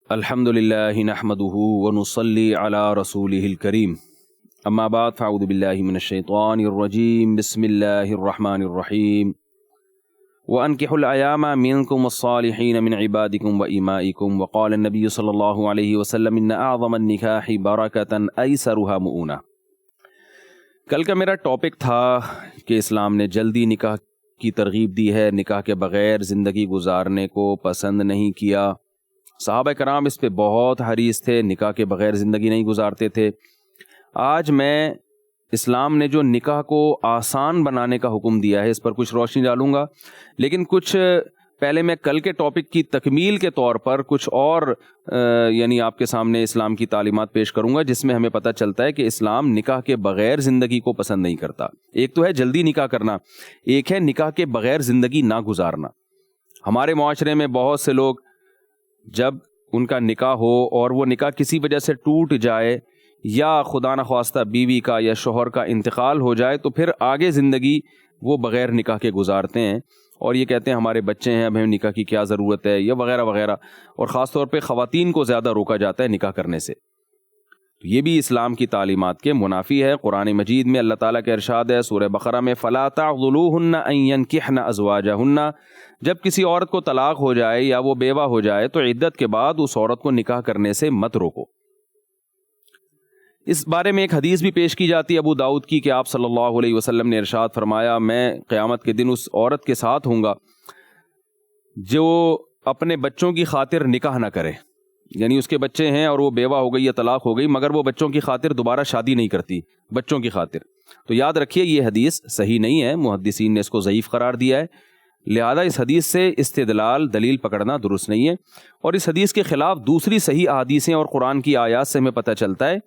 الحمدللہ نحمدہ ونصلی علی رسولہ الکریم اما بعد فاعوذ باللہ من الشیطان الرجیم بسم اللہ الرحمن الرحیم وانکحوا الایام منکم الصالحین من عبادکم وإمائکم وقال النبی صلی اللہ علیہ وسلم ان اعظم النکاح برکۃ ایسرھا مؤونہ۔ کل کا میرا ٹاپک تھا کہ اسلام نے جلدی نکاح کی ترغیب دی ہے، نکاح کے بغیر زندگی گزارنے کو پسند نہیں کیا۔ صحابہ کرام اس پہ بہت حریص تھے، نکاح کے بغیر زندگی نہیں گزارتے تھے۔ آج میں اسلام نے جو نکاح کو آسان بنانے کا حکم دیا ہے اس پر کچھ روشنی ڈالوں گا، لیکن کچھ پہلے میں کل کے ٹاپک کی تکمیل کے طور پر کچھ اور یعنی آپ کے سامنے اسلام کی تعلیمات پیش کروں گا، جس میں ہمیں پتہ چلتا ہے کہ اسلام نکاح کے بغیر زندگی کو پسند نہیں کرتا۔ ایک تو ہے جلدی نکاح کرنا، ایک ہے نکاح کے بغیر زندگی نہ گزارنا۔ ہمارے معاشرے میں بہت سے لوگ جب ان کا نکاح ہو اور وہ نکاح کسی وجہ سے ٹوٹ جائے یا خدا نخواستہ بیوی کا یا شوہر کا انتقال ہو جائے تو پھر آگے زندگی وہ بغیر نکاح کے گزارتے ہیں، اور یہ کہتے ہیں ہمارے بچے ہیں، اب ہمیں نکاح کی کیا ضرورت ہے، یا وغیرہ وغیرہ، اور خاص طور پہ خواتین کو زیادہ روکا جاتا ہے نکاح کرنے سے۔ یہ بھی اسلام کی تعلیمات کے منافی ہے۔ قرآن مجید میں اللہ تعالیٰ کا ارشاد ہے سورہ بقرہ میں فَلَا تَعْضُلُوهُنَّ أَن يَنكِحْنَ أَزْوَاجَهُنَّ، جب کسی عورت کو طلاق ہو جائے یا وہ بیوہ ہو جائے تو عدت کے بعد اس عورت کو نکاح کرنے سے مت روکو۔ اس بارے میں ایک حدیث بھی پیش کی جاتی ہے ابو داؤد کی کہ آپ صلی اللہ علیہ وسلم نے ارشاد فرمایا میں قیامت کے دن اس عورت کے ساتھ ہوں گا جو اپنے بچوں کی خاطر نکاح نہ کرے، یعنی اس کے بچے ہیں اور وہ بیوہ ہو گئی یا طلاق ہو گئی مگر وہ بچوں کی خاطر دوبارہ شادی نہیں کرتی، بچوں کی خاطر۔ تو یاد رکھیے یہ حدیث صحیح نہیں ہے، محدثین نے اس کو ضعیف قرار دیا ہے، لہذا اس حدیث سے استدلال دلیل پکڑنا درست نہیں ہے۔ اور اس حدیث کے خلاف دوسری صحیح احادیثیں اور قرآن کی آیات سے ہمیں پتہ چلتا ہے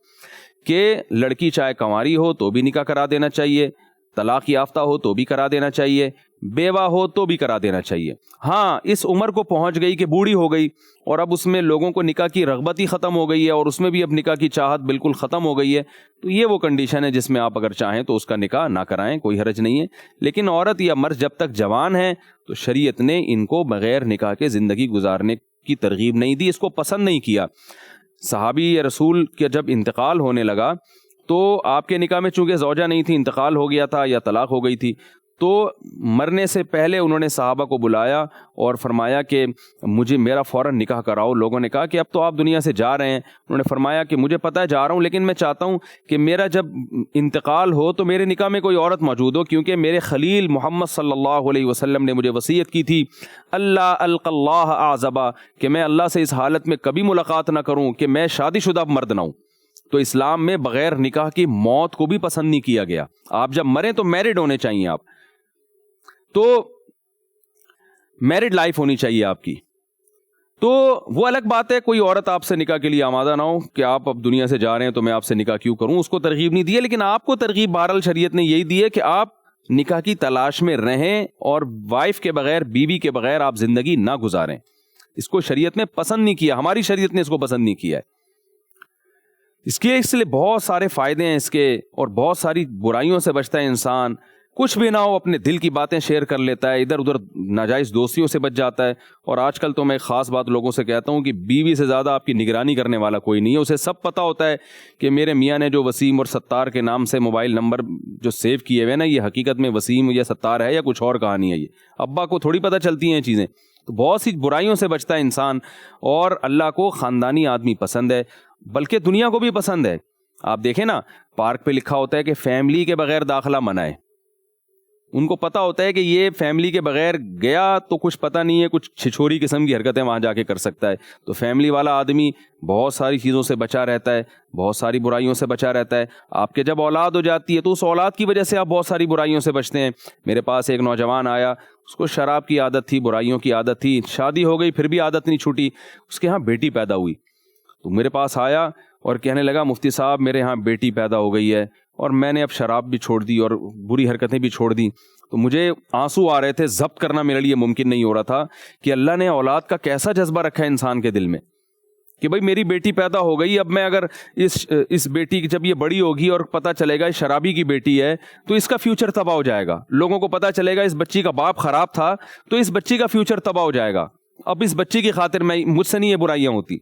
کہ لڑکی چاہے کنواری ہو تو بھی نکاح کرا دینا چاہیے، طلاق یافتہ ہو تو بھی کرا دینا چاہیے، بیوہ ہو تو بھی کرا دینا چاہیے۔ ہاں اس عمر کو پہنچ گئی کہ بوڑھی ہو گئی اور اب اس میں لوگوں کو نکاح کی رغبت ہی ختم ہو گئی ہے اور اس میں بھی اب نکاح کی چاہت بالکل ختم ہو گئی ہے، تو یہ وہ کنڈیشن ہے جس میں آپ اگر چاہیں تو اس کا نکاح نہ کرائیں، کوئی حرج نہیں ہے۔ لیکن عورت یا مرد جب تک جوان ہے تو شریعت نے ان کو بغیر نکاح کے زندگی گزارنے کی ترغیب نہیں دی، اس کو پسند نہیں کیا۔ صحابی رسول کے جب انتقال ہونے لگا تو آپ کے نکاح میں چونکہ زوجہ نہیں تھی، انتقال ہو گیا تھا یا طلاق ہو گئی تھی، تو مرنے سے پہلے انہوں نے صحابہ کو بلایا اور فرمایا کہ مجھے میرا فوراً نکاح کراؤ۔ لوگوں نے کہا کہ اب تو آپ دنیا سے جا رہے ہیں، انہوں نے فرمایا کہ مجھے پتہ ہے جا رہا ہوں لیکن میں چاہتا ہوں کہ میرا جب انتقال ہو تو میرے نکاح میں کوئی عورت موجود ہو، کیونکہ میرے خلیل محمد صلی اللہ علیہ وسلم نے مجھے وصیت کی تھی اللہ القی اللہ اعزبا، کہ میں اللہ سے اس حالت میں کبھی ملاقات نہ کروں کہ میں شادی شدہ مرد نہ ہوں۔ تو اسلام میں بغیر نکاح کی موت کو بھی پسند نہیں کیا گیا۔ آپ جب مریں تو میرڈ ہونے چاہیے، آپ تو میرڈ لائف ہونی چاہیے آپ کی۔ تو وہ الگ بات ہے کوئی عورت آپ سے نکاح کے لیے آمادہ نہ ہو کہ آپ اب دنیا سے جا رہے ہیں تو میں آپ سے نکاح کیوں کروں، اس کو ترغیب نہیں دی ہے، لیکن آپ کو ترغیب بہرحال شریعت نے یہی دی ہے کہ آپ نکاح کی تلاش میں رہیں اور وائف کے بغیر، بیوی کے بغیر آپ زندگی نہ گزاریں۔ اس کو شریعت نے پسند نہیں کیا، ہماری شریعت نے اس کو پسند نہیں کیا ہے۔ اس لیے بہت سارے فائدے ہیں اس کے، اور بہت ساری برائیوں سے بچتا ہے انسان۔ کچھ بھی نہ ہو اپنے دل کی باتیں شیئر کر لیتا ہے، ادھر ادھر ناجائز دوستیوں سے بچ جاتا ہے۔ اور آج کل تو میں ایک خاص بات لوگوں سے کہتا ہوں کہ بیوی سے زیادہ آپ کی نگرانی کرنے والا کوئی نہیں ہے۔ اسے سب پتہ ہوتا ہے کہ میرے میاں نے جو وسیم اور ستار کے نام سے موبائل نمبر جو سیو کیے ہوئے نا، یہ حقیقت میں وسیم یا ستار ہے یا کچھ اور کہانی ہے۔ یہ ابا کو تھوڑی پتہ چلتی ہیں چیزیں۔ تو بہت سی برائیوں سے بچتا ہے انسان، اور اللہ کو خاندانی آدمی پسند ہے، بلکہ دنیا کو بھی پسند ہے۔ آپ دیکھیں نا پارک پہ لکھا ہوتا ہے کہ فیملی کے بغیر داخلہ منع ہے۔ ان کو پتا ہوتا ہے کہ یہ فیملی کے بغیر گیا تو کچھ پتہ نہیں ہے، کچھ چھچوری قسم کی حرکتیں وہاں جا کے کر سکتا ہے۔ تو فیملی والا آدمی بہت ساری چیزوں سے بچا رہتا ہے، بہت ساری برائیوں سے بچا رہتا ہے۔ آپ کے جب اولاد ہو جاتی ہے تو اس اولاد کی وجہ سے آپ بہت ساری برائیوں سے بچتے ہیں۔ میرے پاس ایک نوجوان آیا، اس کو شراب کی عادت تھی، برائیوں کی عادت تھی، شادی ہو گئی پھر بھی عادت نہیں چھوٹی۔ اس کے ہاں بیٹی پیدا ہوئی تو میرے پاس آیا اور کہنے لگا مفتی صاحب میرے ہاں بیٹی پیدا ہو گئی ہے اور میں نے اب شراب بھی چھوڑ دی اور بری حرکتیں بھی چھوڑ دی۔ تو مجھے آنسو آ رہے تھے، ضبط کرنا میرے لیے ممکن نہیں ہو رہا تھا کہ اللہ نے اولاد کا کیسا جذبہ رکھا ہے انسان کے دل میں کہ بھائی میری بیٹی پیدا ہو گئی، اب میں اگر اس بیٹی کی جب یہ بڑی ہوگی اور پتہ چلے گا شرابی کی بیٹی ہے تو اس کا فیوچر تباہ ہو جائے گا، لوگوں کو پتہ چلے گا اس بچی کا باپ خراب تھا تو اس بچی کا فیوچر تباہ ہو جائے گا۔ اب اس بچی کی خاطر مجھ سے نہیں یہ برائیاں ہوتی۔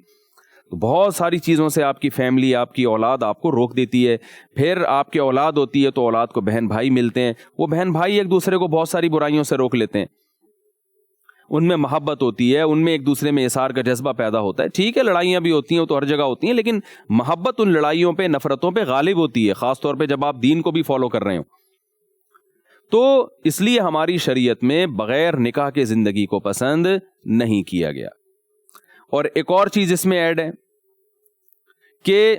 تو بہت ساری چیزوں سے آپ کی فیملی، آپ کی اولاد آپ کو روک دیتی ہے. پھر آپ کی اولاد ہوتی ہے تو اولاد کو بہن بھائی ملتے ہیں، وہ بہن بھائی ایک دوسرے کو بہت ساری برائیوں سے روک لیتے ہیں. ان میں محبت ہوتی ہے، ان میں ایک دوسرے میں احسار کا جذبہ پیدا ہوتا ہے. ٹھیک ہے لڑائیاں بھی ہوتی ہیں تو ہر جگہ ہوتی ہیں، لیکن محبت ان لڑائیوں پہ، نفرتوں پہ غالب ہوتی ہے، خاص طور پہ جب آپ دین کو بھی فالو کر رہے ہو. تو اس لیے ہماری شریعت میں بغیر نکاح کے زندگی کو پسند نہیں کیا گیا. اور ایک اور چیز اس میں ایڈ ہے کہ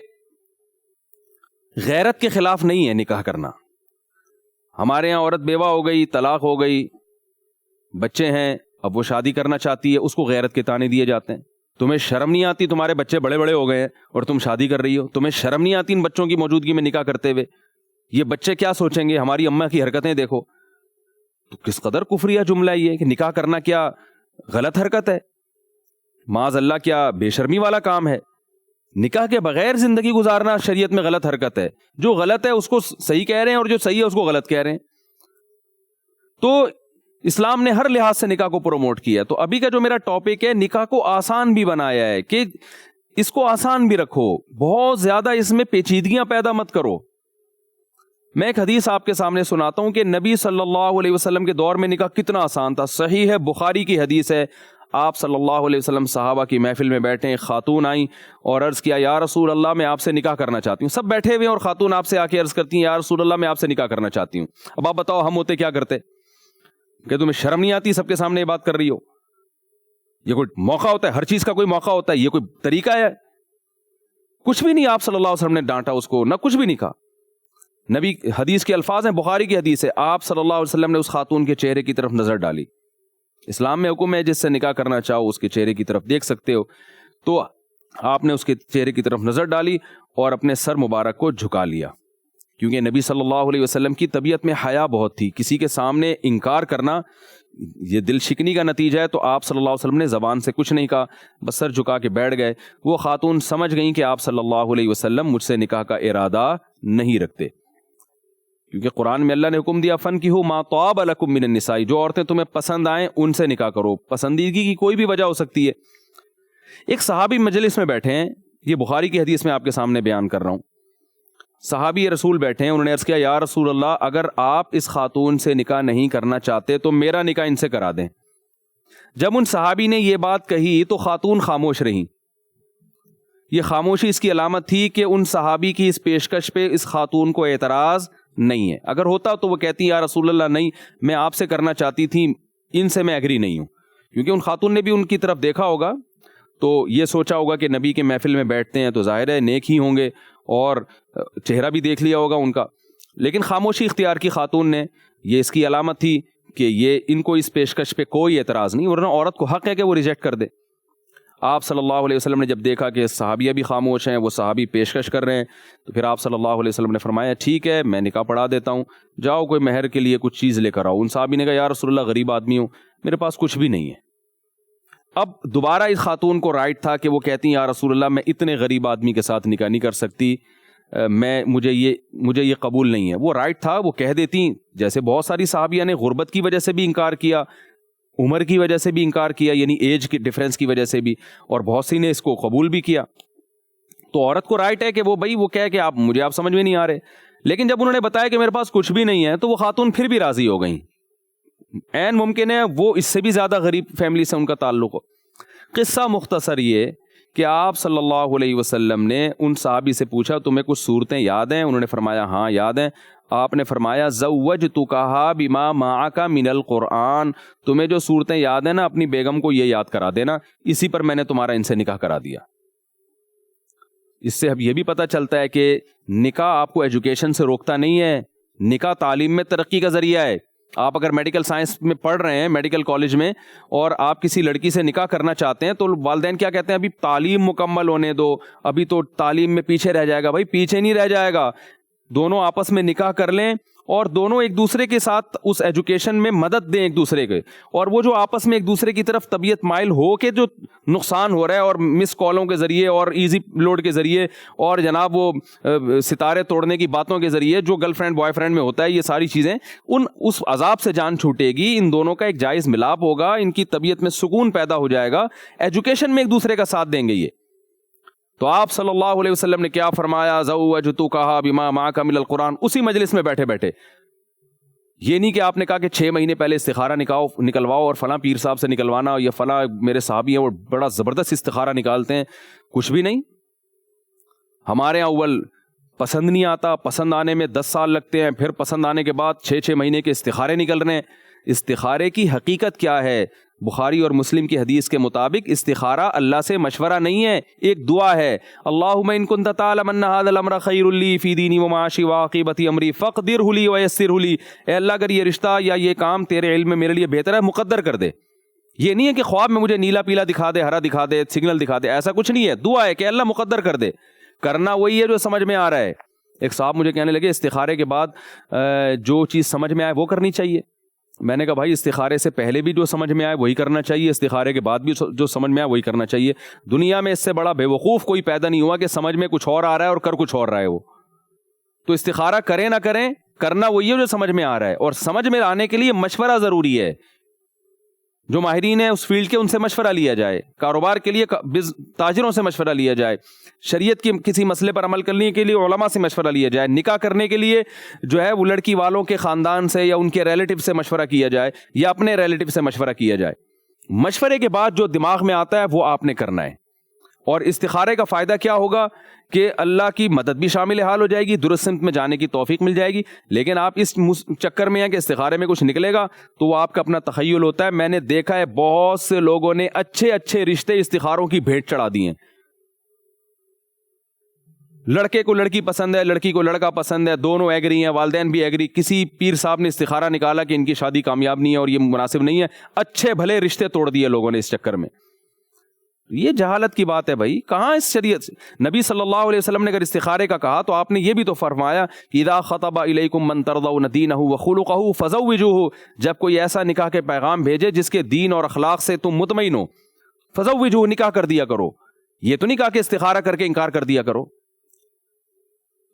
غیرت کے خلاف نہیں ہے نکاح کرنا. ہمارے یہاں عورت بیوہ ہو گئی، طلاق ہو گئی، بچے ہیں، اب وہ شادی کرنا چاہتی ہے، اس کو غیرت کے طعنے دیے جاتے ہیں. تمہیں شرم نہیں آتی؟ تمہارے بچے بڑے بڑے ہو گئے ہیں اور تم شادی کر رہی ہو، تمہیں شرم نہیں آتی ان بچوں کی موجودگی میں نکاح کرتے ہوئے؟ یہ بچے کیا سوچیں گے؟ ہماری اماں کی حرکتیں دیکھو. تو کس قدر کفریہ جملہ یہ کہ نکاح کرنا کیا غلط حرکت ہے؟ معاذ اللہ کیا بے شرمی والا کام ہے؟ نکاح کے بغیر زندگی گزارنا شریعت میں غلط حرکت ہے. جو غلط ہے اس کو صحیح کہہ رہے ہیں اور جو صحیح ہے اس کو غلط کہہ رہے ہیں. تو اسلام نے ہر لحاظ سے نکاح کو پروموٹ کیا. تو ابھی کا جو میرا ٹاپک ہے، نکاح کو آسان بھی بنایا ہے کہ اس کو آسان بھی رکھو، بہت زیادہ اس میں پیچیدگیاں پیدا مت کرو. میں ایک حدیث آپ کے سامنے سناتا ہوں کہ نبی صلی اللہ علیہ وسلم کے دور میں نکاح کتنا آسان تھا. صحیح ہے، بخاری کی حدیث ہے. آپ صلی اللہ علیہ وسلم صحابہ کی محفل میں بیٹھے، ایک خاتون آئیں اور عرض کیا یا رسول اللہ میں آپ سے نکاح کرنا چاہتی ہوں. سب بیٹھے ہوئے اور خاتون آپ سے آ کے عرض کرتی ہیں یا رسول اللہ میں آپ سے نکاح کرنا چاہتی ہوں. اب آپ بتاؤ ہم ہوتے کیا کرتے؟ کہ تمہیں شرم نہیں آتی سب کے سامنے یہ بات کر رہی ہو؟ یہ کوئی موقع ہوتا ہے؟ ہر چیز کا کوئی موقع ہوتا ہے؟ یہ کوئی طریقہ ہے؟ کچھ بھی نہیں. آپ صلی اللہ علیہ وسلم نے ڈانٹا اس کو، نہ کچھ بھی نہیں کہا. نبی حدیث کے الفاظ ہیں، بخاری کی حدیث ہے، آپ صلی اللہ علیہ وسلم نے اس خاتون کے چہرے کی طرف نظر ڈالی. اسلام میں حکم ہے جس سے نکاح کرنا چاہو اس کے چہرے کی طرف دیکھ سکتے ہو. تو آپ نے اس کے چہرے کی طرف نظر ڈالی اور اپنے سر مبارک کو جھکا لیا، کیونکہ نبی صلی اللہ علیہ وسلم کی طبیعت میں حیا بہت تھی. کسی کے سامنے انکار کرنا یہ دل شکنی کا نتیجہ ہے. تو آپ صلی اللہ علیہ وسلم نے زبان سے کچھ نہیں کہا، بس سر جھکا کے بیٹھ گئے. وہ خاتون سمجھ گئیں کہ آپ صلی اللہ علیہ وسلم مجھ سے نکاح کا ارادہ نہیں رکھتے، کیونکہ قرآن میں اللہ نے حکم دیا فَانْكِحُوا مَا طَابَ لَكُم مِّنَ النِّسَاءِ، جو عورتیں تمہیں پسند آئیں ان سے نکاح کرو. پسندیدگی کی کوئی بھی وجہ ہو سکتی ہے. ایک صحابی مجلس میں بیٹھے ہیں، یہ بخاری کی حدیث میں آپ کے سامنے بیان کر رہا ہوں. صحابی رسول بیٹھے ہیں، انہوں نے عرض کیا یا رسول اللہ اگر آپ اس خاتون سے نکاح نہیں کرنا چاہتے تو میرا نکاح ان سے کرا دیں. جب ان صحابی نے یہ بات کہی تو خاتون خاموش رہیں. یہ خاموشی اس کی علامت تھی کہ ان صحابی کی اس پیشکش پہ اس خاتون کو اعتراض نہیں ہے. اگر ہوتا تو وہ کہتی یا رسول اللہ نہیں، میں آپ سے کرنا چاہتی تھی، ان سے میں ایگری نہیں ہوں. کیونکہ ان خاتون نے بھی ان کی طرف دیکھا ہوگا تو یہ سوچا ہوگا کہ نبی کے محفل میں بیٹھتے ہیں تو ظاہر ہے نیک ہی ہوں گے، اور چہرہ بھی دیکھ لیا ہوگا ان کا. لیکن خاموشی اختیار کی خاتون نے، یہ اس کی علامت تھی کہ یہ ان کو اس پیشکش پہ کوئی اعتراض نہیں، ورنہ عورت کو حق ہے کہ وہ ریجیکٹ کر دے. آپ صلی اللہ علیہ وسلم نے جب دیکھا کہ صحابیہ بھی خاموش ہیں، وہ صحابی پیشکش کر رہے ہیں، تو پھر آپ صلی اللہ علیہ وسلم نے فرمایا ٹھیک ہے میں نکاح پڑھا دیتا ہوں، جاؤ کوئی مہر کے لیے کچھ چیز لے کر آؤ. ان صحابی نے کہا یا رسول اللہ غریب آدمی ہوں، میرے پاس کچھ بھی نہیں ہے. اب دوبارہ اس خاتون کو رائٹ تھا کہ وہ کہتی ہیں یا رسول اللہ میں اتنے غریب آدمی کے ساتھ نکاح نہیں کر سکتی، مجھے یہ قبول نہیں ہے. وہ رائٹ تھا، وہ کہہ دیتی، جیسے بہت ساری صحابیہ نے غربت کی وجہ سے بھی انکار کیا، عمر کی وجہ سے بھی انکار کیا، یعنی ایج کی ڈیفرنس کی وجہ سے بھی، اور بہت سی نے اس کو قبول بھی کیا. تو عورت کو رائٹ ہے کہ وہ کہے کہ آپ سمجھ میں نہیں آ رہے. لیکن جب انہوں نے بتایا کہ میرے پاس کچھ بھی نہیں ہے تو وہ خاتون پھر بھی راضی ہو گئیں. عین ممکن ہے وہ اس سے بھی زیادہ غریب فیملی سے ان کا تعلق ہو. قصہ مختصر یہ کہ آپ صلی اللہ علیہ وسلم نے ان صحابی سے پوچھا تمہیں کچھ صورتیں یاد ہیں؟ انہوں نے فرمایا ہاں یاد ہیں. آپ نے فرمایا زوجتکھا بما معک من القرآن، تمہیں جو صورتیں یاد ہیں نا اپنی بیگم کو یہ یاد کرا دینا، اسی پر میں نے تمہارا ان سے نکاح کرا دیا. اس سے اب یہ بھی پتہ چلتا ہے کہ نکاح آپ کو ایجوکیشن سے روکتا نہیں ہے، نکاح تعلیم میں ترقی کا ذریعہ ہے. آپ اگر میڈیکل سائنس میں پڑھ رہے ہیں میڈیکل کالج میں اور آپ کسی لڑکی سے نکاح کرنا چاہتے ہیں تو والدین کیا کہتے ہیں ابھی تعلیم مکمل ہونے دو، ابھی تو تعلیم میں پیچھے رہ جائے گا. بھائی پیچھے نہیں رہ جائے گا، دونوں آپس میں نکاح کر لیں اور دونوں ایک دوسرے کے ساتھ اس ایجوکیشن میں مدد دیں ایک دوسرے کے. اور وہ جو آپس میں ایک دوسرے کی طرف طبیعت مائل ہو کے جو نقصان ہو رہا ہے اور مس کالوں کے ذریعے اور ایزی لوڈ کے ذریعے اور جناب وہ ستارے توڑنے کی باتوں کے ذریعے جو گرل فرینڈ بوائے فرینڈ میں ہوتا ہے، یہ ساری چیزیں اس عذاب سے جان چھوٹے گی. ان دونوں کا ایک جائز ملاپ ہوگا، ان کی طبیعت میں سکون پیدا ہو جائے گا، ایجوکیشن میں ایک دوسرے کا ساتھ دیں گے. یہ تو آپ صلی اللہ علیہ وسلم نے کیا فرمایا؟ زوجتکھا بما معک من القرآن، اسی مجلس میں بیٹھے بیٹھے. یہ نہیں کہ آپ نے کہا کہ 6 مہینے پہلے استخارہ نکلواؤ اور فلاں پیر صاحب سے نکلوانا، یا فلاں میرے صحابی ہیں وہ بڑا زبردست استخارہ نکالتے ہیں. کچھ بھی نہیں. ہمارے یہاں اول پسند نہیں آتا، پسند آنے میں 10 سال لگتے ہیں، پھر پسند آنے کے بعد 6 مہینے کے استخارے نکل رہے ہیں. استخارے کی حقیقت کیا ہے؟ بخاری اور مسلم کی حدیث کے مطابق استخارہ اللہ سے مشورہ نہیں ہے، ایک دعا ہے. اللہم ان کنت تعلم ان ھذا الامر خیر لی فی دینی و معاشی و عاقبت امری فاقدرہ لی ویسرہ لی. اے اللہ اگر یہ رشتہ یا یہ کام تیرے علم میں میرے لیے بہتر ہے، مقدر کر دے. یہ نہیں ہے کہ خواب میں مجھے نیلا پیلا دکھا دے، ہرا دکھا دے، سگنل دکھا دے، ایسا کچھ نہیں ہے. دعا ہے کہ اللہ مقدر کر دے. کرنا وہی ہے جو سمجھ میں آ رہا ہے. ایک صاحب مجھے کہنے لگے استخارے کے بعد جو چیز سمجھ میں آئے وہ کرنی چاہیے. میں نے کہا بھائی استخارے سے پہلے بھی جو سمجھ میں آئے وہی کرنا چاہیے، استخارے کے بعد بھی جو سمجھ میں آئے وہی کرنا چاہیے. دنیا میں اس سے بڑا بے وقوف کوئی پیدا نہیں ہوا کہ سمجھ میں کچھ اور آ رہا ہے اور کر کچھ اور رہا ہے وہ. تو استخارہ کریں نہ کریں، کرنا وہی ہے جو سمجھ میں آ رہا ہے. اور سمجھ میں آنے کے لیے مشورہ ضروری ہے. جو ماہرین ہیں اس فیلڈ کے ان سے مشورہ لیا جائے. کاروبار کے لیے تاجروں سے مشورہ لیا جائے. شریعت کی کسی مسئلے پر عمل کرنے کے لیے علماء سے مشورہ لیا جائے. نکاح کرنے کے لیے جو ہے وہ لڑکی والوں کے خاندان سے یا ان کے ریلیٹو سے مشورہ کیا جائے یا اپنے ریلیٹو سے مشورہ کیا جائے. مشورے کے بعد جو دماغ میں آتا ہے وہ آپ نے کرنا ہے. اور استخارے کا فائدہ کیا ہوگا کہ اللہ کی مدد بھی شامل حال ہو جائے گی، درست سمت میں جانے کی توفیق مل جائے گی. لیکن آپ اس چکر میں ہیں کہ استخارے میں کچھ نکلے گا تو وہ آپ کا اپنا تخیل ہوتا ہے. میں نے دیکھا ہے بہت سے لوگوں نے اچھے اچھے رشتے استخاروں کی بھیٹ چڑھا دی ہیں. لڑکے کو لڑکی پسند ہے، لڑکی کو لڑکا پسند ہے، دونوں ایگری ہیں، والدین بھی ایگری. کسی پیر صاحب نے استخارہ نکالا کہ ان کی شادی کامیاب نہیں ہے اور یہ مناسب نہیں ہے، اچھے بھلے رشتے توڑ دیے لوگوں نے اس چکر میں. یہ جہالت کی بات ہے بھائی. کہاں اس شریعت سے نبی صلی اللہ علیہ وسلم نے اگر استخارے کا کہا تو آپ نے یہ بھی تو فرمایا اذا خطب الیکم من ترضون دینہ وخلقہ فزوجوہ. جب کوئی ایسا نکاح کے پیغام بھیجے جس کے دین اور اخلاق سے تم مطمئن ہو، فزوجوہ، نکاح کر دیا کرو. یہ تو نہیں کہا کہ استخارہ کر کے انکار کر دیا کرو.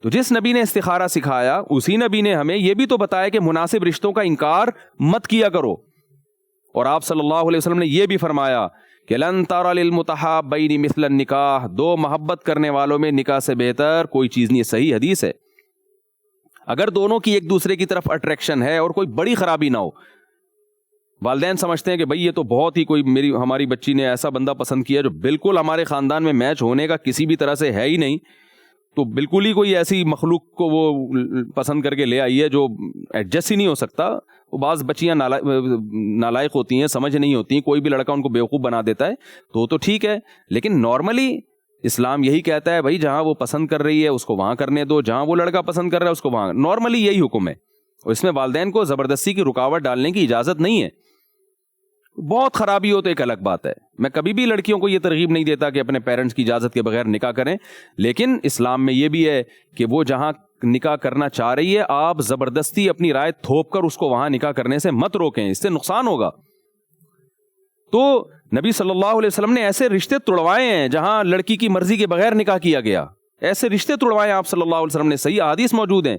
تو جس نبی نے استخارہ سکھایا اسی نبی نے ہمیں یہ بھی تو بتایا کہ مناسب رشتوں کا انکار مت کیا کرو. اور آپ صلی اللہ علیہ وسلم نے یہ بھی فرمایا کہ لن تر للمتحابین مثل النکاح، دو محبت کرنے والوں میں نکاح سے بہتر کوئی چیز نہیں. صحیح حدیث ہے. اگر دونوں کی ایک دوسرے کی طرف اٹریکشن ہے اور کوئی بڑی خرابی نہ ہو، والدین سمجھتے ہیں کہ بھئی یہ تو بہت ہی کوئی ہماری بچی نے ایسا بندہ پسند کیا جو بالکل ہمارے خاندان میں میچ ہونے کا کسی بھی طرح سے ہے ہی نہیں، تو بالکل ہی کوئی ایسی مخلوق کو وہ پسند کر کے لے آئی ہے جو ایڈجسٹ ہی نہیں ہو سکتا. وہ بعض بچیاں نالائق ہوتی ہیں، سمجھ نہیں ہوتی، کوئی بھی لڑکا ان کو بیوقوف بنا دیتا ہے تو ٹھیک ہے. لیکن نارملی اسلام یہی کہتا ہے بھائی جہاں وہ پسند کر رہی ہے اس کو وہاں کرنے دو، جہاں وہ لڑکا پسند کر رہا ہے اس کو وہاں. نارملی یہی حکم ہے اور اس میں والدین کو زبردستی کی رکاوٹ ڈالنے کی اجازت نہیں ہے. بہت خرابی ہو تو ایک الگ بات ہے. میں کبھی بھی لڑکیوں کو یہ ترغیب نہیں دیتا کہ اپنے پیرنٹس کی اجازت کے بغیر نکاح کریں، لیکن اسلام میں یہ بھی ہے کہ وہ جہاں نکاح کرنا چاہ رہی ہے آپ زبردستی اپنی رائے تھوپ کر اس کو وہاں نکاح کرنے سے مت روکیں، اس سے نقصان ہوگا. تو نبی صلی اللہ علیہ وسلم نے ایسے رشتے توڑوائے ہیں جہاں لڑکی کی مرضی کے بغیر نکاح کیا گیا. ایسے رشتے توڑوائے آپ صلی اللہ علیہ وسلم نے. صحیح احادیث موجود ہیں.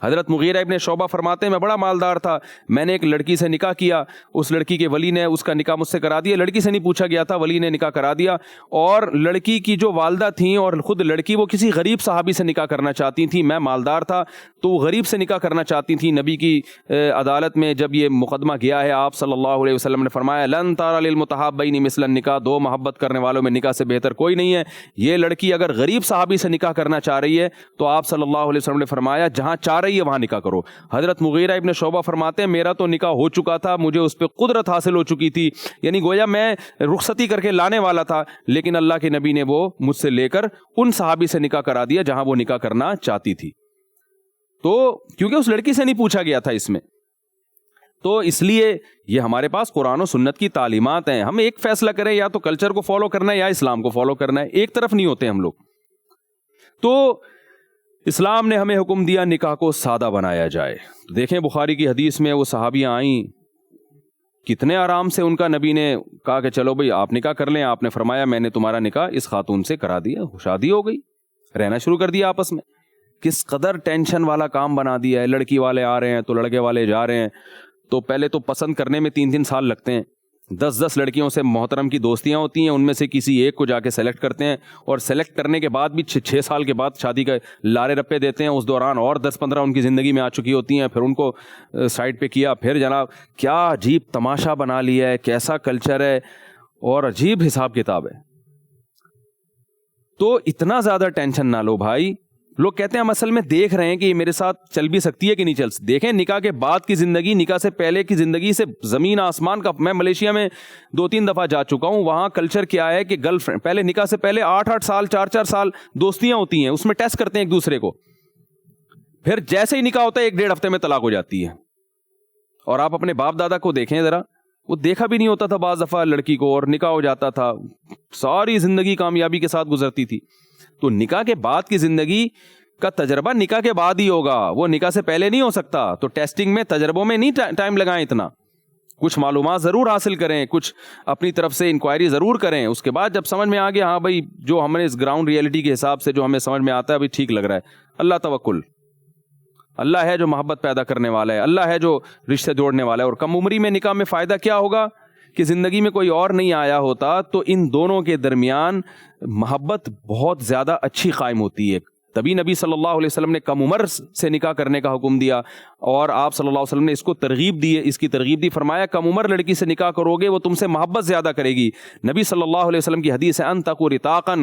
حضرت مغیرہ ابن شعبہ فرماتے ہیں میں بڑا مالدار تھا، میں نے ایک لڑکی سے نکاح کیا، اس لڑکی کے ولی نے اس کا نکاح مجھ سے کرا دیا. لڑکی سے نہیں پوچھا گیا تھا، ولی نے نکاح کرا دیا. اور لڑکی کی جو والدہ تھیں اور خود لڑکی وہ کسی غریب صحابی سے نکاح کرنا چاہتی تھیں. میں مالدار تھا تو وہ غریب سے نکاح کرنا چاہتی تھیں. نبی کی عدالت میں جب یہ مقدمہ گیا ہے آپ صلی اللہ علیہ وسلم نے فرمایا لن تر للمتحابین مثل النکاح، دو محبت کرنے والوں میں نکاح سے بہتر کوئی نہیں ہے. یہ لڑکی اگر غریب صحابی سے نکاح کرنا چاہ رہی ہے تو آپ صلی اللہ علیہ وسلم نے فرمایا جہاں چاہ رہی ہے وہاں نکاح کرو. حضرت مغیرہ ابن شعبہ فرماتے ہیں میرا تو نکاح ہو چکا تھا، مجھے اس پہ قدرت حاصل ہو چکی تھی، یعنی گویا میں رخصتی کر کے لانے والا تھا، لیکن اللہ کے نبی نے وہ مجھ سے لے کر ان صحابی سے نکاح کرا دیا جہاں وہ نکاح کرنا چاہتی تھی. تو کیونکہ اس لڑکی سے نہیں پوچھا گیا تھا اس میں، تو اس لیے یہ ہمارے پاس قرآن و سنت کی تعلیمات ہیں. ہم ایک فیصلہ کریں، یا تو کلچر کو فالو کرنا ہے یا اسلام کو فالو کرنا ہے، ایک طرف نہیں ہوتے ہم لوگ. تو اسلام نے ہمیں حکم دیا نکاح کو سادہ بنایا جائے. دیکھیں بخاری کی حدیث میں وہ صحابیاں آئیں، کتنے آرام سے ان کا نبی نے کہا کہ چلو بھئی آپ نکاح کر لیں. آپ نے فرمایا میں نے تمہارا نکاح اس خاتون سے کرا دیا، شادی ہو گئی، رہنا شروع کر دیا آپس میں. کس قدر ٹینشن والا کام بنا دیا ہے. لڑکی والے آ رہے ہیں تو لڑکے والے جا رہے ہیں، تو پہلے تو پسند کرنے میں 3 سال لگتے ہیں، 10 لڑکیوں سے محترم کی دوستیاں ہوتی ہیں, ان میں سے کسی ایک کو جا کے سلیکٹ کرتے ہیں, اور سلیکٹ کرنے کے بعد بھی 6 سال کے بعد شادی کا لارے رپے دیتے ہیں. اس دوران اور 10-15 ان کی زندگی میں آ چکی ہوتی ہیں, پھر ان کو سائڈ پہ کیا. پھر جناب کیا عجیب تماشا بنا لیا ہے, کیسا کلچر ہے اور عجیب حساب کتاب ہے. تو اتنا زیادہ ٹینشن نہ لو بھائی. لوگ کہتے ہیں ہم اصل میں دیکھ رہے ہیں کہ یہ میرے ساتھ چل بھی سکتی ہے کہ نہیں چل سکتی. دیکھیں نکاح کے بعد کی زندگی نکاح سے پہلے کی زندگی سے زمین آسمان کا. میں ملیشیا میں 2-3 دفعہ جا چکا ہوں. وہاں کلچر کیا ہے کہ گرل فرینڈ پہلے نکاح سے پہلے 8-8 سال 4-4 سال دوستیاں ہوتی ہیں, اس میں ٹیسٹ کرتے ہیں ایک دوسرے کو. پھر جیسے ہی نکاح ہوتا ہے 1-1.5 ہفتے میں طلاق ہو جاتی ہے. اور آپ اپنے باپ دادا کو دیکھیں ذرا, وہ دیکھا بھی نہیں ہوتا تھا بعض دفعہ لڑکی کو, اور نکاح ہو جاتا تھا, ساری زندگی کامیابی کے ساتھ گزرتی تھی. تو نکاح کے بعد کی زندگی کا تجربہ نکاح کے بعد ہی ہوگا, وہ نکاح سے پہلے نہیں ہو سکتا. تو ٹیسٹنگ میں تجربوں میں نہیں ٹائم لگائیں اتنا. کچھ معلومات ضرور حاصل کریں, کچھ اپنی طرف سے انکوائری ضرور کریں. اس کے بعد جب سمجھ میں آ گیا ہاں بھائی جو ہم نے اس گراؤنڈ ریئلٹی کے حساب سے جو ہمیں سمجھ میں آتا ہے ابھی ٹھیک لگ رہا ہے, اللہ توکل, اللہ ہے جو محبت پیدا کرنے والا ہے, اللہ ہے جو رشتے جوڑنے والا ہے. اور کم عمری میں نکاح میں فائدہ کیا ہوگا کہ زندگی میں کوئی اور نہیں آیا ہوتا تو ان دونوں کے درمیان محبت بہت زیادہ اچھی قائم ہوتی ہے. تبھی نبی صلی اللہ علیہ وسلم نے کم عمر سے نکاح کرنے کا حکم دیا, اور آپ صلی اللہ علیہ وسلم نے اس کو ترغیب دی, اس کی ترغیب دی. فرمایا کم عمر لڑکی سے نکاح کرو گے وہ تم سے محبت زیادہ کرے گی. نبی صلی اللہ علیہ وسلم کی حدیث ہے انتقوا رتاقا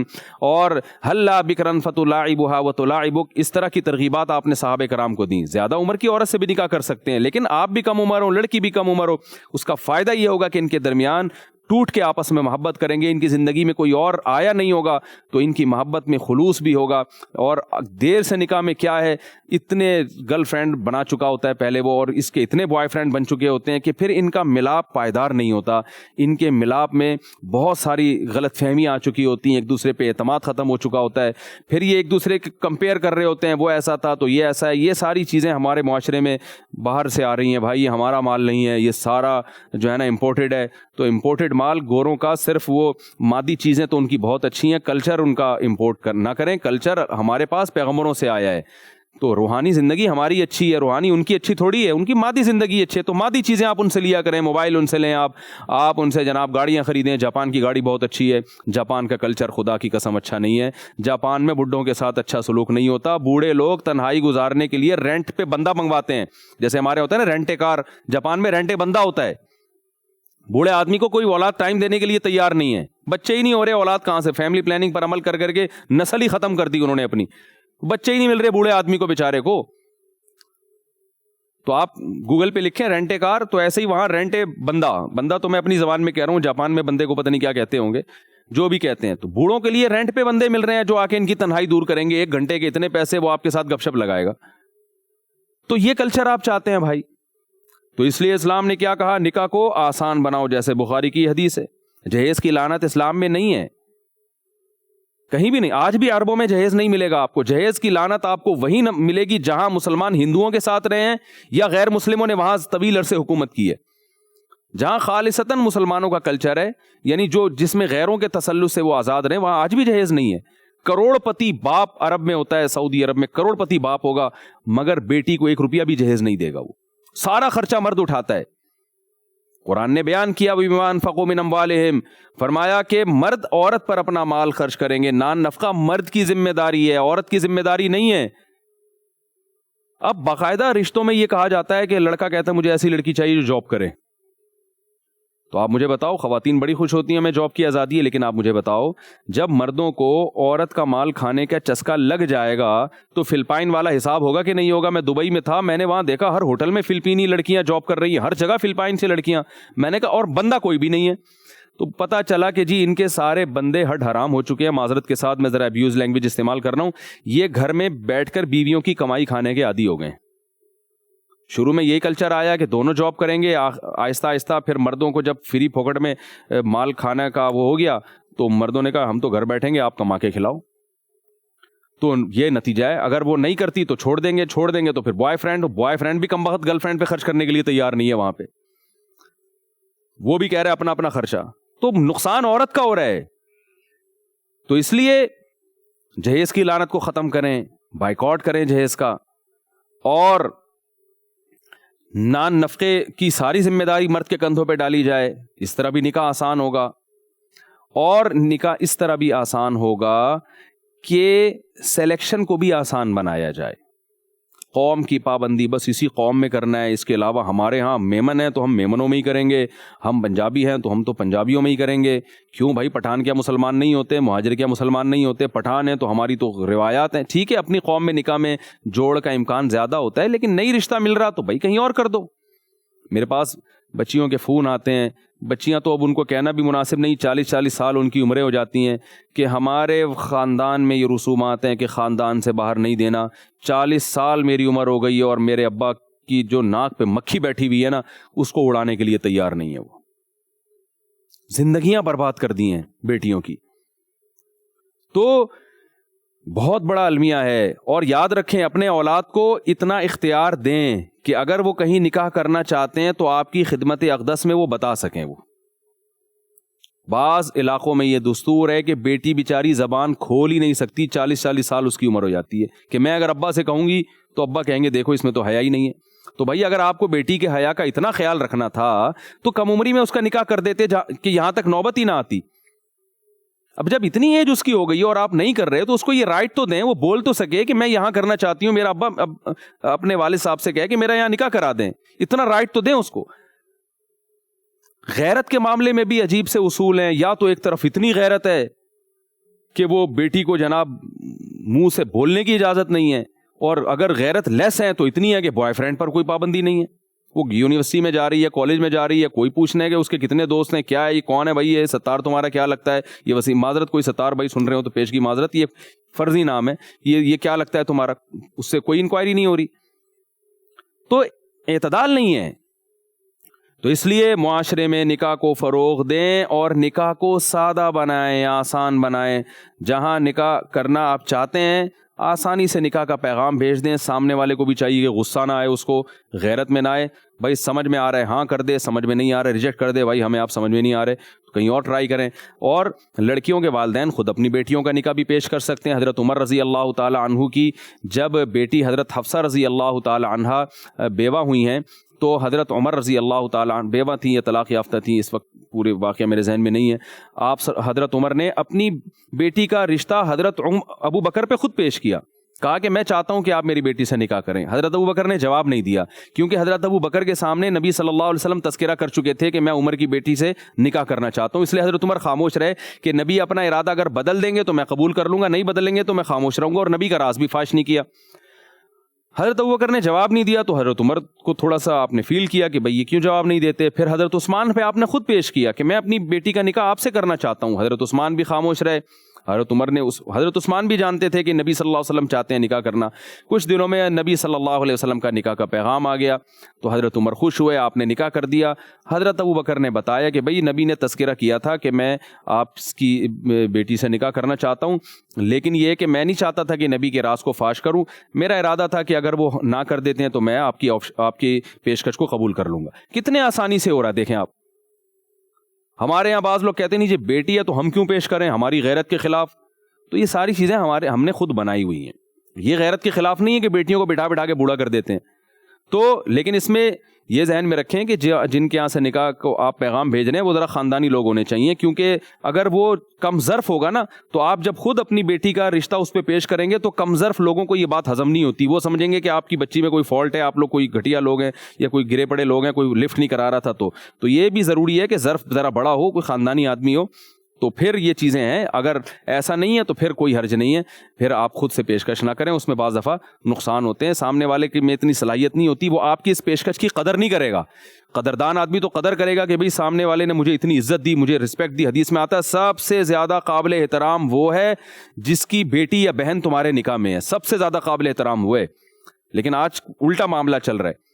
اور ہلا بکرا فتلاعبها وتلاعبک. اس طرح کی ترغیبات آپ نے صحابہ کرام کو دیں. زیادہ عمر کی عورت سے بھی نکاح کر سکتے ہیں, لیکن آپ بھی کم عمر ہو, لڑکی بھی کم عمر ہو, اس کا فائدہ یہ ہوگا کہ ان کے درمیان ٹوٹ کے آپس میں محبت کریں گے. ان کی زندگی میں کوئی اور آیا نہیں ہوگا تو ان کی محبت میں خلوص بھی ہوگا. اور دیر سے نکاح میں کیا ہے, اتنے گرل فرینڈ بنا چکا ہوتا ہے پہلے وہ, اور اس کے اتنے بوائے فرینڈ بن چکے ہوتے ہیں کہ پھر ان کا ملاپ پائیدار نہیں ہوتا. ان کے ملاپ میں بہت ساری غلط فہمیاں آ چکی ہوتی ہیں, ایک دوسرے پہ اعتماد ختم ہو چکا ہوتا ہے. پھر یہ ایک دوسرے کے کمپیئر کر رہے ہوتے ہیں, وہ ایسا تھا تو یہ ایسا ہے. یہ ساری چیزیں ہمارے معاشرے میں باہر سے آ رہی ہیں بھائی, یہ ہمارا مال نہیں ہے, یہ سارا جو ہے نا امپورٹڈ ہے. تو امپورٹڈ مال گوروں کا صرف وہ مادی چیزیں تو ان کی بہت اچھی ہیں, کلچر ان کا امپورٹ نہ کریں. کلچر ہمارے پاس پیغمبروں سے آیا ہے, تو روحانی زندگی ہماری اچھی ہے, روحانی ان کی اچھی تھوڑی ہے. ان کی مادی زندگی اچھی ہے تو مادی چیزیں آپ ان سے لیا کریں, موبائل ان سے لیں, آپ ان سے جناب گاڑیاں خریدیں. جاپان کی گاڑی بہت اچھی ہے. جاپان کا کلچر خدا کی قسم اچھا نہیں ہے. جاپان میں بڈھوں کے ساتھ اچھا سلوک نہیں ہوتا. بوڑھے لوگ تنہائی گزارنے کے لیے رینٹ پہ بندہ منگواتے ہیں, جیسے ہمارے ہوتا ہے نا رینٹ کار. جاپان میں رینٹ بندہ ہوتا ہے. بوڑھے آدمی کو کوئی اولاد ٹائم دینے کے لیے تیار نہیں ہے, بچے ہی نہیں ہو رہے, اولاد کہاں سے؟ فیملی پلاننگ پر عمل کر کے نسل ہی ختم کر دی انہوں نے اپنی, بچے ہی نہیں مل رہے بوڑھے آدمی کو بیچارے کو. تو آپ گوگل پہ لکھیں رینٹ کار, تو ایسے ہی وہاں رینٹ بندہ تو میں اپنی زبان میں کہہ رہا ہوں, جاپان میں بندے کو پتہ نہیں کیا کہتے ہوں گے, جو بھی کہتے ہیں. تو بوڑھوں کے لیے رینٹ پہ بندے مل رہے ہیں جو آ کے ان کی تنہائی دور کریں گے. 1 گھنٹے کے اتنے پیسے, وہ آپ کے ساتھ گپ شپ لگائے گا. تو یہ کلچر آپ چاہتے ہیں بھائی. تو اس لیے اسلام نے کیا کہا, نکاح کو آسان بناؤ, جیسے بخاری کی حدیث ہے. جہیز کی لعنت اسلام میں نہیں ہے, کہیں بھی نہیں. آج بھی عربوں میں جہیز نہیں ملے گا آپ کو. جہیز کی لعنت آپ کو وہیں ملے گی جہاں مسلمان ہندوؤں کے ساتھ رہے ہیں یا غیر مسلموں نے وہاں طویل عرصے حکومت کی ہے. جہاں خالصتاً مسلمانوں کا کلچر ہے, یعنی جس میں غیروں کے تسلط سے وہ آزاد رہے, وہاں آج بھی جہیز نہیں ہے. کروڑ پتی باپ عرب میں ہوتا ہے, سعودی عرب میں کروڑ پتی باپ ہوگا, مگر بیٹی کو 1 روپیہ بھی جہیز نہیں دے گا. وہ سارا خرچہ مرد اٹھاتا ہے. قرآن نے بیان کیا بِمَا أَنفَقُوا مِنْ أَمْوَالِهِمْ, فرمایا کہ مرد عورت پر اپنا مال خرچ کریں گے. نان نفقہ مرد کی ذمہ داری ہے, عورت کی ذمہ داری نہیں ہے. اب باقاعدہ رشتوں میں یہ کہا جاتا ہے کہ لڑکا کہتا ہے مجھے ایسی لڑکی چاہیے جو جاب کرے. تو آپ مجھے بتاؤ, خواتین بڑی خوش ہوتی ہیں میں جاب کی آزادی ہے, لیکن آپ مجھے بتاؤ جب مردوں کو عورت کا مال کھانے کا چسکا لگ جائے گا تو فلپائن والا حساب ہوگا کہ نہیں ہوگا؟ میں دبئی میں تھا, میں نے وہاں دیکھا ہر ہوٹل میں فلپینی لڑکیاں جاب کر رہی ہیں, ہر جگہ فلپائن سے لڑکیاں. میں نے کہا اور بندہ کوئی بھی نہیں ہے. تو پتا چلا کہ جی ان کے سارے بندے ہڈ حرام ہو چکے ہیں. معذرت کے ساتھ میں ذرا ابیوز لینگویج استعمال کر رہا ہوں. یہ گھر میں بیٹھ کر بیویوں کی کمائی کھانے کے عادی ہو گئے. شروع میں یہی کلچر آیا کہ دونوں جاب کریں گے, آہستہ آہستہ پھر مردوں کو جب فری پھوکٹ میں مال کھانے کا وہ ہو گیا تو مردوں نے کہا ہم تو گھر بیٹھیں گے, آپ کما کے کھلاؤ. تو یہ نتیجہ ہے. اگر وہ نہیں کرتی تو چھوڑ دیں گے تو پھر بوائے فرینڈ بھی کم وقت گرل فرینڈ پہ خرچ کرنے کے لیے تیار نہیں ہے وہاں پہ, وہ بھی کہہ رہے اپنا اپنا خرچہ. تو نقصان عورت کا ہو رہا ہے. تو اس لیے جہیز کی لعنت کو ختم کریں, بائیکاٹ کریں جہیز کا. اور نان نفقے کی ساری ذمہ داری مرد کے کندھوں پہ ڈالی جائے، اس طرح بھی نکاح آسان ہوگا. اور نکاح اس طرح بھی آسان ہوگا کہ سلیکشن کو بھی آسان بنایا جائے. قوم کی پابندی بس اسی قوم میں کرنا ہے، اس کے علاوہ ہمارے ہاں میمن ہیں تو ہم میمنوں میں ہی کریں گے، ہم پنجابی ہیں تو ہم تو پنجابیوں میں ہی کریں گے. کیوں بھائی، پٹھان کیا مسلمان نہیں ہوتے؟ مہاجر کیا مسلمان نہیں ہوتے؟ پٹھان ہیں تو ہماری تو روایات ہیں. ٹھیک ہے، اپنی قوم میں نکاح میں جوڑ کا امکان زیادہ ہوتا ہے، لیکن نہیں رشتہ مل رہا تو بھائی کہیں اور کر دو. میرے پاس بچیوں کے فون آتے ہیں، بچیاں تو اب ان کو کہنا بھی مناسب نہیں، 40 سال ان کی عمریں ہو جاتی ہیں کہ ہمارے خاندان میں یہ رسومات ہیں کہ خاندان سے باہر نہیں دینا. 40 سال میری عمر ہو گئی ہے اور میرے ابا کی جو ناک پہ مکھی بیٹھی ہوئی ہے نا، اس کو اڑانے کے لیے تیار نہیں ہے. وہ زندگیاں برباد کر دی ہیں بیٹیوں کی. تو بہت بڑا المیہ ہے. اور یاد رکھیں، اپنے اولاد کو اتنا اختیار دیں کہ اگر وہ کہیں نکاح کرنا چاہتے ہیں تو آپ کی خدمت اقدس میں وہ بتا سکیں. وہ بعض علاقوں میں یہ دستور ہے کہ بیٹی بیچاری زبان کھول ہی نہیں سکتی، 40 سال اس کی عمر ہو جاتی ہے کہ میں اگر ابا سے کہوں گی تو ابا کہیں گے دیکھو اس میں تو حیا ہی نہیں ہے. تو بھائی اگر آپ کو بیٹی کے حیا کا اتنا خیال رکھنا تھا تو کم عمری میں اس کا نکاح کر دیتے کہ یہاں تک نوبت ہی نہ آتی. اب جب اتنی ایج اس کی ہو گئی اور آپ نہیں کر رہے تو اس کو یہ رائٹ تو دیں، وہ بول تو سکے کہ میں یہاں کرنا چاہتی ہوں، میرا ابا اپنے والد صاحب سے کہے کہ میرا یہاں نکاح کرا دیں. اتنا رائٹ تو دیں اس کو. غیرت کے معاملے میں بھی عجیب سے اصول ہیں. یا تو ایک طرف اتنی غیرت ہے کہ وہ بیٹی کو جناب منہ سے بولنے کی اجازت نہیں ہے، اور اگر غیرت لیس ہے تو اتنی ہے کہ بوائے فرینڈ پر کوئی پابندی نہیں ہے. وہ یونیورسٹی میں جا رہی ہے، کالج میں جا رہی ہے، کوئی پوچھنا ہے کہ اس کے کتنے دوست ہیں، کیا ہے، یہ کون ہے بھائی، یہ ستار تمہارا کیا لگتا ہے، یہ وسیم، معذرت کوئی ستار بھائی سن رہے ہو تو پیش کی معذرت، یہ فرضی نام ہے، یہ کیا لگتا ہے تمہارا، اس سے کوئی انکوائری نہیں ہو رہی. تو اعتدال نہیں ہے. تو اس لیے معاشرے میں نکاح کو فروغ دیں اور نکاح کو سادہ بنائیں، آسان بنائیں. جہاں نکاح کرنا آپ چاہتے ہیں آسانی سے نکاح کا پیغام بھیج دیں. سامنے والے کو بھی چاہیے کہ غصہ نہ آئے، اس کو غیرت میں نہ آئے. بھائی سمجھ میں آ رہا ہے ہاں کر دے، سمجھ میں نہیں آ رہا ہے ریجیکٹ کر دے. بھائی ہمیں آپ سمجھ میں نہیں آ رہے تو کہیں اور ٹرائی کریں. اور لڑکیوں کے والدین خود اپنی بیٹیوں کا نکاح بھی پیش کر سکتے ہیں. حضرت عمر رضی اللہ تعالی عنہ کی جب بیٹی حضرت حفصہ رضی اللہ تعالی عنہ بیوہ ہوئی ہیں تو حضرت عمر رضی اللہ تعالی عنہ بیوہ تھیں یا طلاق یافتہ تھیں، اس وقت پورے واقعہ میرے ذہن میں نہیں ہے. حضرت عمر نے اپنی بیٹی کا رشتہ حضرت ابو بکر پہ خود پیش کیا، کہا کہ میں چاہتا ہوں کہ آپ میری بیٹی سے نکاح کریں. حضرت ابو بکر نے جواب نہیں دیا، کیونکہ حضرت ابو بکر کے سامنے نبی صلی اللہ علیہ وسلم تذکرہ کر چکے تھے کہ میں عمر کی بیٹی سے نکاح کرنا چاہتا ہوں. اس لیے حضرت عمر خاموش رہے کہ نبی اپنا ارادہ اگر بدل دیں گے تو میں قبول کر لوں گا، نہیں بدلیں گے تو میں خاموش رہوں گا. اور نبی کا راز بھی فاش نہیں کیا. حضرت ابو بکر نے جواب نہیں دیا تو حضرت عمر کو تھوڑا سا آپ نے فیل کیا کہ بھئی یہ کیوں جواب نہیں دیتے. پھر حضرت عثمان پہ آپ نے خود پیش کیا کہ میں اپنی بیٹی کا نکاح آپ سے کرنا چاہتا ہوں. حضرت عثمان بھی خاموش رہے. حضرت عمر نے حضرت عثمان بھی جانتے تھے کہ نبی صلی اللہ علیہ وسلم چاہتے ہیں نکاح کرنا. کچھ دنوں میں نبی صلی اللہ علیہ وسلم کا نکاح کا پیغام آ گیا تو حضرت عمر خوش ہوئے، آپ نے نکاح کر دیا. حضرت ابو بکر نے بتایا کہ بھئی نبی نے تذکرہ کیا تھا کہ میں آپ کی بیٹی سے نکاح کرنا چاہتا ہوں، لیکن یہ کہ میں نہیں چاہتا تھا کہ نبی کے راز کو فاش کروں. میرا ارادہ تھا کہ اگر وہ نہ کر دیتے ہیں تو میں آپ کی پیشکش کو قبول کر لوں گا. کتنے آسانی سے ہو رہا ہے دیکھیں آپ. ہمارے یہاں بعض لوگ کہتے ہیں نہیں جی بیٹی ہے تو ہم کیوں پیش کریں، ہماری غیرت کے خلاف. تو یہ ساری چیزیں ہم نے خود بنائی ہوئی ہیں. یہ غیرت کے خلاف نہیں ہے کہ بیٹیوں کو بٹھا کے بوڑھا کر دیتے ہیں. تو لیکن اس میں یہ ذہن میں رکھیں کہ جن کے یہاں سے نکاح کو آپ پیغام بھیج رہے ہیں وہ ذرا خاندانی لوگ ہونے چاہیے، کیونکہ اگر وہ کم ظرف ہوگا نا تو آپ جب خود اپنی بیٹی کا رشتہ اس پہ پیش کریں گے تو کم ظرف لوگوں کو یہ بات ہضم نہیں ہوتی. وہ سمجھیں گے کہ آپ کی بچی میں کوئی فالٹ ہے، آپ لوگ کوئی گھٹیا لوگ ہیں یا کوئی گرے پڑے لوگ ہیں، کوئی لفٹ نہیں کرا رہا تھا. تو یہ بھی ضروری ہے کہ ظرف ذرا بڑا ہو، کوئی خاندانی آدمی ہو. تو پھر یہ چیزیں ہیں. اگر ایسا نہیں ہے تو پھر کوئی حرج نہیں ہے، پھر آپ خود سے پیشکش نہ کریں. اس میں بعض دفعہ نقصان ہوتے ہیں. سامنے والے کی میں اتنی صلاحیت نہیں ہوتی، وہ آپ کی اس پیشکش کی قدر نہیں کرے گا. قدردان آدمی تو قدر کرے گا کہ بھئی سامنے والے نے مجھے اتنی عزت دی، مجھے رسپیکٹ دی. حدیث میں آتا ہے سب سے زیادہ قابل احترام وہ ہے جس کی بیٹی یا بہن تمہارے نکاح میں ہے. سب سے زیادہ قابل احترام وہ ہے. لیکن آج الٹا معاملہ چل رہا ہے.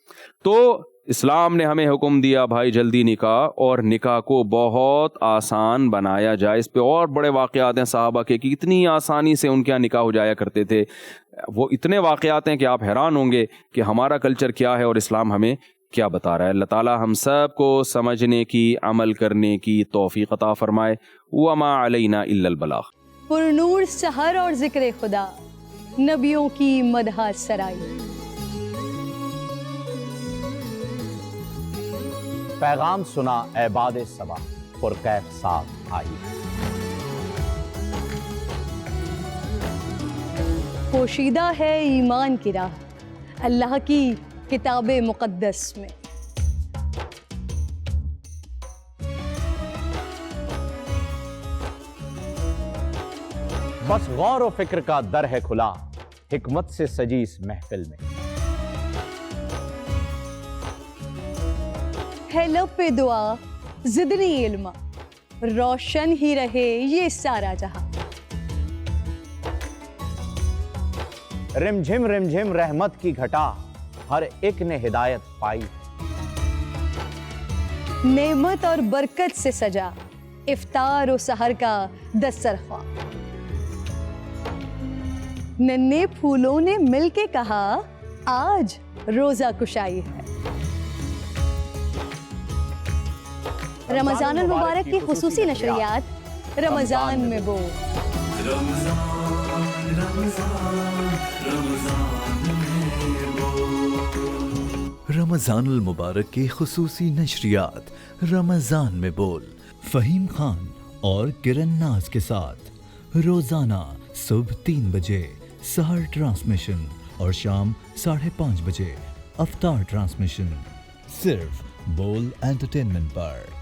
تو اسلام نے ہمیں حکم دیا بھائی جلدی نکاح، اور نکاح کو بہت آسان بنایا جائے. اس پہ اور بڑے واقعات ہیں صحابہ کے کہ اتنی آسانی سے ان کے یہاں نکاح ہو جایا کرتے تھے. وہ اتنے واقعات ہیں کہ آپ حیران ہوں گے کہ ہمارا کلچر کیا ہے اور اسلام ہمیں کیا بتا رہا ہے. اللہ تعالی ہم سب کو سمجھنے کی، عمل کرنے کی توفیق عطا فرمائے. وما علینا الا البلاغ. پرنور سحر اور ذکر خدا، نبیوں کی مدح سرائی. پیغام سنا اے باد صبا، پرکیف ساتھ آئی۔ پوشیدہ ہے ایمان کی راہ اللہ کی کتاب مقدس میں۔ بس غور و فکر کا در ہے کھلا، حکمت سے سجی اس محفل میں۔ ہے لب پہ دعا زدنی علما، روشن ہی رہے یہ سارا جہاں۔ رم جھم رحمت کی گھٹا، ہر ایک نے ہدایت پائی۔ نعمت اور برکت سے سجا افطار و سحر کا دسترخوان۔ ننھے پھولوں نے مل کے کہا آج روزہ کشائی ہے۔ رمضان المبارک کی خصوصی نشریات رمضان میں بول۔ رمضان المبارک کی خصوصی نشریات رمضان میں بول، فہیم خان اور کرن ناز کے ساتھ روزانہ صبح 3 بجے سحر ٹرانسمیشن اور شام 5:30 بجے افطار ٹرانسمیشن، صرف بول انٹرٹینمنٹ پر۔